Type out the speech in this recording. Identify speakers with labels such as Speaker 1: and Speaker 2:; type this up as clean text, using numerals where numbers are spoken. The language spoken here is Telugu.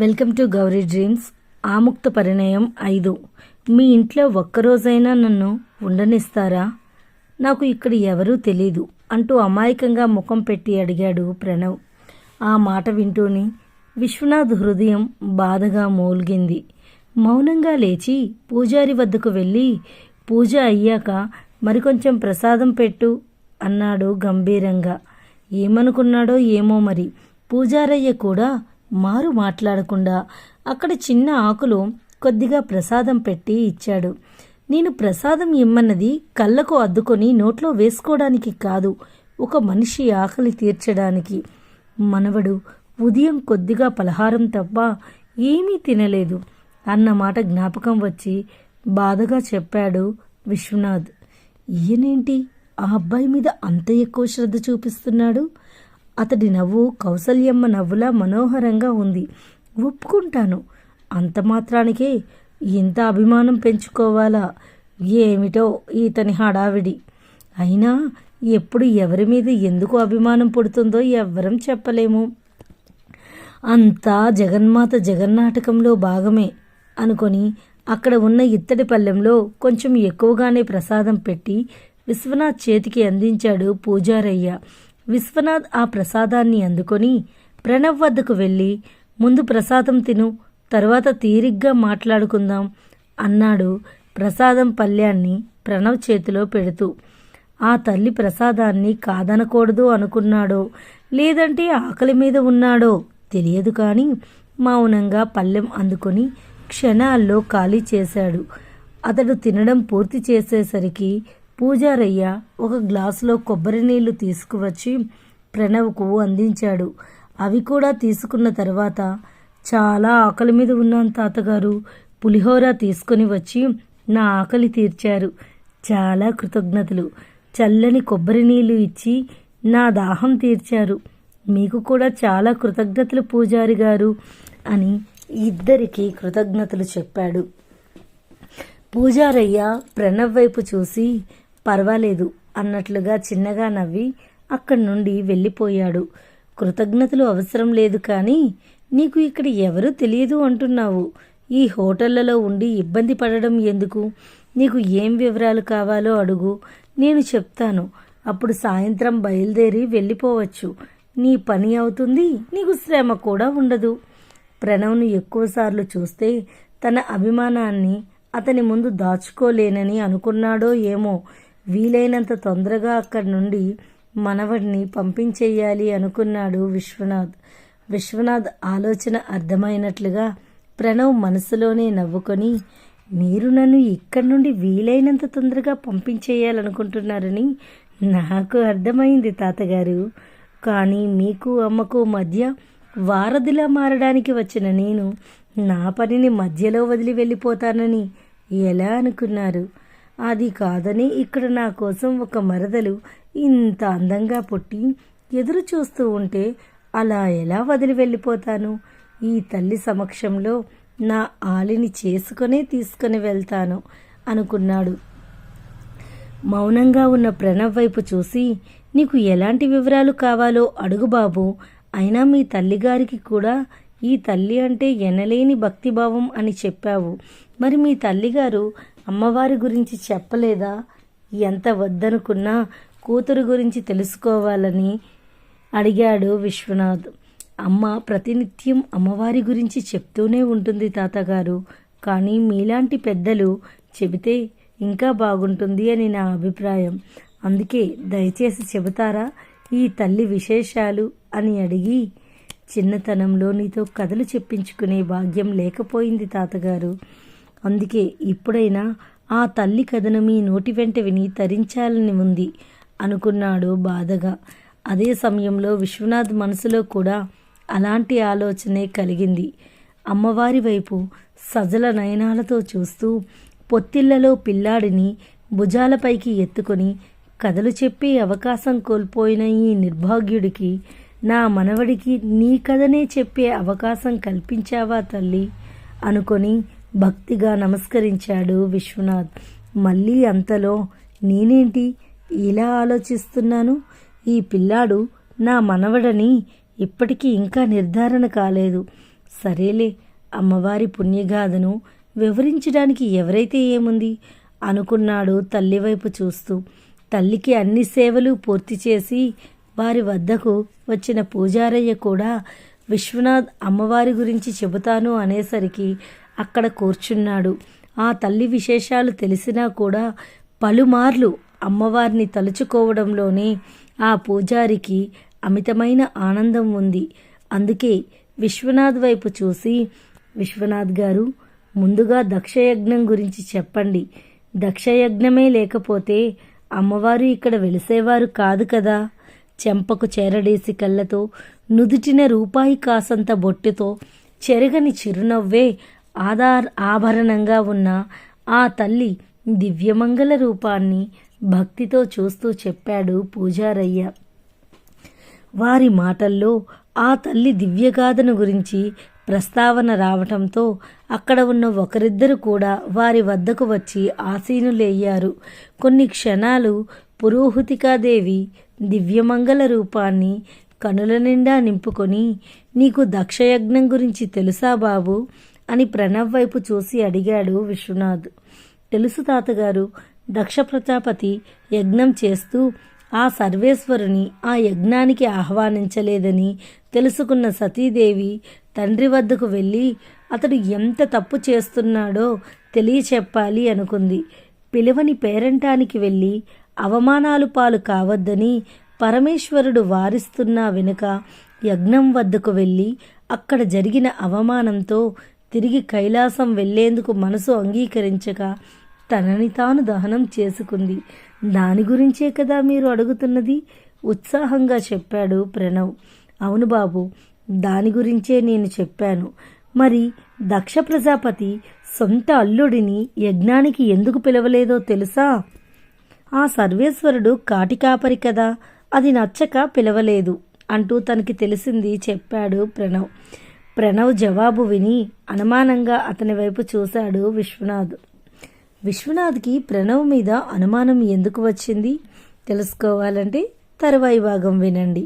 Speaker 1: Welcome to Gauri dreams. Amukta Parinayam 5. మీ ఇంట్లో ఒక్కరోజైనా నన్ను ఉండనిస్తారా? నాకు ఇక్కడ ఎవరూ తెలీదు అంటూ అమాయకంగా ముఖం పెట్టి అడిగాడు ప్రణవ్. ఆ మాట వింటూని విశ్వనాథ్ హృదయం బాధగా మూల్గింది. మౌనంగా లేచి పూజారి వద్దకు వెళ్ళి, పూజ అయ్యాక మరికొంచెం ప్రసాదం పెట్టు అన్నాడు గంభీరంగా. ఏమనుకున్నాడో ఏమో మరి, పూజారయ్య కూడా మారు మాట్లాడకుండా అక్కడ చిన్న ఆకులో కొద్దిగా ప్రసాదం పెట్టి ఇచ్చాడు. నేను ప్రసాదం ఇమ్మన్నది కళ్ళకు అద్దుకొని నోట్లో వేసుకోవడానికి కాదు, ఒక మనిషి ఆకలి తీర్చడానికి. మనవడు ఉదయం కొద్దిగా పలహారం తప్ప ఏమీ తినలేదు అన్న మాట జ్ఞాపకం వచ్చి బాధగా చెప్పాడు విశ్వనాథ్. ఈయనేంటి ఆ అబ్బాయి మీద అంత ఎక్కువ శ్రద్ధ చూపిస్తున్నాడు? అతడి నవ్వు కౌసల్యమ్మ నవ్వులా మనోహరంగా ఉంది. ఒప్పుకుంటాను, అంత మాత్రానికే ఇంత అభిమానం పెంచుకోవాలా? ఏమిటో ఈతని హడావిడి. అయినా ఎప్పుడు ఎవరి మీద ఎందుకు అభిమానం పుడుతుందో ఎవ్వరం చెప్పలేము. అంతా జగన్మాత జగన్నాటకంలో భాగమే అనుకొని అక్కడ ఉన్న ఇత్తడి పళ్ళెంలో కొంచెం ఎక్కువగానే ప్రసాదం పెట్టి విశ్వనాథ్ చేతికి అందించాడు పూజారయ్య. విశ్వనాథ్ ఆ ప్రసాదాన్ని అందుకొని ప్రణవ్ వద్దకు వెళ్ళి, ముందు ప్రసాదం తిను, తర్వాత తీరిగ్గా మాట్లాడుకుందాం అన్నాడు ప్రసాదం పళ్ళ్యాన్ని ప్రణవ్ చేతిలో పెడుతూ. ఆ తల్లి ప్రసాదాన్ని కాదనకూడదు అనుకున్నాడో లేదంటే ఆకలి మీద ఉన్నాడో తెలియదు, కానీ మౌనంగా పళ్ళెం అందుకొని క్షణాల్లో ఖాళీ చేశాడు. అతడు తినడం పూర్తి చేసేసరికి పూజారయ్య ఒక గ్లాసులో కొబ్బరి నీళ్లు తీసుకువచ్చి ప్రణవ్కు అందించాడు. అవి కూడా తీసుకున్న తర్వాత, చాలా ఆకలి మీద ఉన్నాను తాతగారు, పులిహోర తీసుకుని వచ్చి నా ఆకలి తీర్చారు, చాలా కృతజ్ఞతలు. చల్లని కొబ్బరి నీళ్లు ఇచ్చి నా దాహం తీర్చారు, మీకు కూడా చాలా కృతజ్ఞతలు పూజారి గారు అని ఇద్దరికీ కృతజ్ఞతలు చెప్పాడు. పూజారయ్య ప్రణవ్ వైపు చూసి పర్వాలేదు అన్నట్లుగా చిన్నగా నవ్వి అక్కడి నుండి వెళ్ళిపోయాడు. కృతజ్ఞతలు అవసరం లేదు, కానీ నీకు ఇక్కడ ఎవరూ తెలియదు అంటున్నావు. ఈ హోటళ్లలో ఉండి ఇబ్బంది పడడం ఎందుకు? నీకు ఏం వివరాలు కావాలో అడుగు, నేను చెప్తాను. అప్పుడు సాయంత్రం బయలుదేరి వెళ్ళిపోవచ్చు. నీ పని అవుతుంది, నీకు శ్రమ కూడా ఉండదు. ప్రణవ్ను ఎక్కువసార్లు చూస్తే తన అభిమానాన్ని అతని ముందు దాచుకోలేనని అనుకున్నాడో ఏమో. వీలైనంత తొందరగా అక్కడి నుండి మనవడిని పంపించేయాలి అనుకున్నాడు విశ్వనాథ్. విశ్వనాథ్ ఆలోచన అర్థమైనట్లుగా ప్రణవ్ మనసులోనే నవ్వుకొని, మీరు నన్ను ఇక్కడి నుండి వీలైనంత తొందరగా పంపించేయాలనుకుంటున్నారని నాకు అర్థమైంది తాతగారు. కానీ మీకు అమ్మకు మధ్య వారధిలా మారడానికి వచ్చిన నేను నా పనిని మధ్యలో వదిలి వెళ్ళిపోతానని ఎలా అనుకున్నారు? అది కాదని ఇక్కడ నా కోసం ఒక మరదలు ఇంత అందంగా పుట్టి ఎదురు చూస్తూ ఉంటే అలా ఎలా వదిలి వెళ్ళిపోతాను? ఈ తల్లి సమక్షంలో నా ఆలిని చేసుకునే తీసుకుని వెళ్తాను అనుకున్నాడు. మౌనంగా ఉన్న ప్రణవ్ వైపు చూసి, నీకు ఎలాంటి వివరాలు కావాలో అడుగు బాబు. అయినా మీ తల్లిగారికి కూడా ఈ తల్లి అంటే ఎనలేని భక్తిభావం అని చెప్పావు. మరి మీ తల్లిగారు అమ్మవారి గురించి చెప్పలేదా? ఎంత వద్దనుకున్నా కూతురు గురించి తెలుసుకోవాలని అడిగాడు విశ్వనాథ్. అమ్మ ప్రతినిత్యం అమ్మవారి గురించి చెప్తూనే ఉంటుంది తాతగారు, కానీ మీలాంటి పెద్దలు చెబితే ఇంకా బాగుంటుంది అని నా అభిప్రాయం. అందుకే దయచేసి చెబుతారా ఈ తల్లి విశేషాలు అని అడిగి, చిన్నతనంలో నీతో కథలు చెప్పించుకునే భాగ్యం లేకపోయింది తాతగారు. అందుకే ఇప్పుడైనా ఆ తల్లి కథను మీ నోటి వెంట విని తరించాలని ఉంది అనుకున్నాడు బాధగా. అదే సమయంలో విశ్వనాథ్ మనసులో కూడా అలాంటి ఆలోచనే కలిగింది. అమ్మవారి వైపు సజల నయనాలతో చూస్తూ పొత్తిళ్లలో పిల్లాడిని భుజాలపైకి ఎత్తుకొని కథలు చెప్పే అవకాశం కోల్పోయిన ఈ నిర్భాగ్యుడికి నా మనవడికి నీ కథనే చెప్పే అవకాశం కల్పించావా తల్లి అనుకొని భక్తిగా నమస్కరించాడు విశ్వనాథ్. మళ్ళీ అంతలో, నేనేంటి ఇలా ఆలోచిస్తున్నాను? ఈ పిల్లాడు నా మనవడని ఇప్పటికీ ఇంకా నిర్ధారణ కాలేదు. సరేలే, అమ్మవారి పుణ్యగాథను వివరించడానికి ఎవరైతే ఏముంది అనుకున్నాడు తల్లివైపు చూస్తూ. తల్లికి అన్ని సేవలు పూర్తి చేసి వారి వద్దకు వచ్చిన పూజారయ్య కూడా విశ్వనాథ్ అమ్మవారి గురించి చెబుతాను అనేసరికి అక్కడ కూర్చున్నాడు. ఆ తల్లి విశేషాలు తెలిసినా కూడా పలుమార్లు అమ్మవారిని తలుచుకోవడంలోనే ఆ పూజారికి అమితమైన ఆనందం ఉంది. అందుకే విశ్వనాథ్ వైపు చూసి, విశ్వనాథ్ గారు, ముందుగా దక్షయజ్ఞం గురించి చెప్పండి. దక్షయజ్ఞమే లేకపోతే అమ్మవారు ఇక్కడ వెలిసేవారు కాదు కదా. చెంపకు చేరడేసి కళ్ళతో, నుదుటిన రూపాయి కాసంత బొట్టుతో, చెరగని చిరునవ్వే ఆభరణంగా ఉన్న ఆ తల్లి దివ్యమంగళ రూపాన్ని భక్తితో చూస్తూ చెప్పాడు పూజారయ్య. వారి మాటల్లో ఆ తల్లి దివ్యగాథను గురించి ప్రస్తావన రావటంతో అక్కడ ఉన్న ఒకరిద్దరు కూడా వారి వద్దకు వచ్చి ఆసీనులయ్యారు. కొన్ని క్షణాలు పురోహితికాదేవి దివ్యమంగళ రూపాన్ని కనుల నిండా నింపుకొని, నీకు దక్షయజ్ఞం గురించి తెలుసా బాబు అని ప్రణవ్ వైపు చూసి అడిగాడు విశ్వనాథ్. తెలుసు తాతగారు. దక్ష ప్రజాపతి యజ్ఞం చేస్తూ ఆ సర్వేశ్వరుని ఆ యజ్ఞానికి ఆహ్వానించలేదని తెలుసుకున్న సతీదేవి తండ్రి వద్దకు వెళ్ళి అతడు ఎంత తప్పు చేస్తున్నాడో తెలియచెప్పాలి అనుకుంది. పిలవని పేరంటానికి వెళ్ళి అవమానాలు పాలు కావద్దని పరమేశ్వరుడు వారిస్తున్నా వెనుక యజ్ఞం వద్దకు వెళ్ళి అక్కడ జరిగిన అవమానంతో తిరిగి కైలాసం వెళ్లేందుకు మనసు అంగీకరించక తనని తాను దహనం చేసుకుంది. దాని గురించే కదా మీరు అడుగుతున్నది, ఉత్సాహంగా చెప్పాడు ప్రణవ్. అవును బాబు, దాని గురించే నేను చెప్పాను. మరి దక్ష ప్రజాపతి సొంత అల్లుడిని యజ్ఞానికి ఎందుకు పిలవలేదో తెలుసా? ఆ సర్వేశ్వరుడు కాటికాపరి కదా, అది నచ్చక పిలవలేదు అంటూ తనకి తెలిసింది చెప్పాడు ప్రణవ్. ప్రణవ్ జవాబు విని అనుమానంగా అతని వైపు చూశాడు విశ్వనాథ్. విశ్వనాథ్కి ప్రణవ్ మీద అనుమానం ఎందుకు వచ్చింది తెలుసుకోవాలంటే తరువాయి భాగం వినండి.